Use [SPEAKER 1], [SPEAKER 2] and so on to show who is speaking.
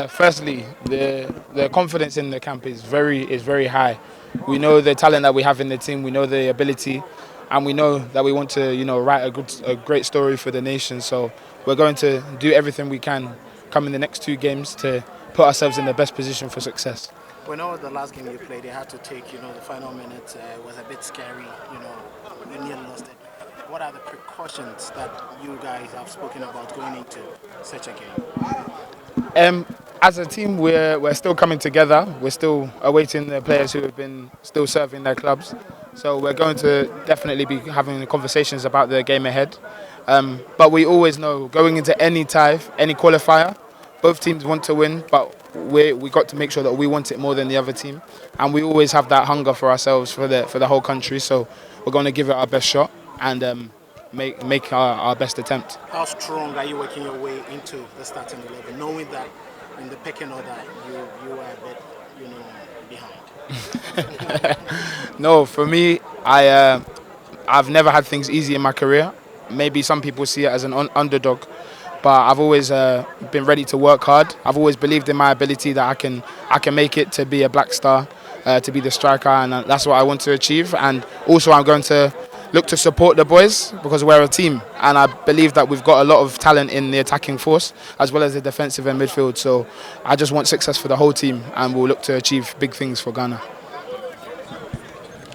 [SPEAKER 1] Firstly, the confidence in the camp is very high. We know the talent that we have in the team. We know the ability, and we know that we want to write a great story for the nation. So we're going to do everything we can come in the next two games to put ourselves in the best position for success.
[SPEAKER 2] We know the last game you played, they had to take, the final minutes was a bit scary, you nearly lost it. What are the precautions that you guys have spoken about going into such a game?
[SPEAKER 1] As a team, we're still coming together. We're still awaiting the players who have been still serving their clubs. So we're going to definitely be having conversations about the game ahead. But we always know going into any tie, any qualifier, both teams want to win, but we got to make sure that we want it more than the other team, and we always have that hunger for ourselves for the whole country. So we're going to give it our best shot and make our best attempt.
[SPEAKER 2] How strong are you working your way into the starting 11, knowing that in the pecking order you are a bit, behind?
[SPEAKER 1] No, for me, I've never had things easy in my career. Maybe some people see it as an underdog, but I've always been ready to work hard. I've always believed in my ability that I can make it to be a Black Star, to be the striker, and that's what I want to achieve. And also, I'm going to look to support the boys because we're a team, and I believe that we've got a lot of talent in the attacking force as well as the defensive and midfield. So I just want success for the whole team, and we'll look to achieve big things for Ghana.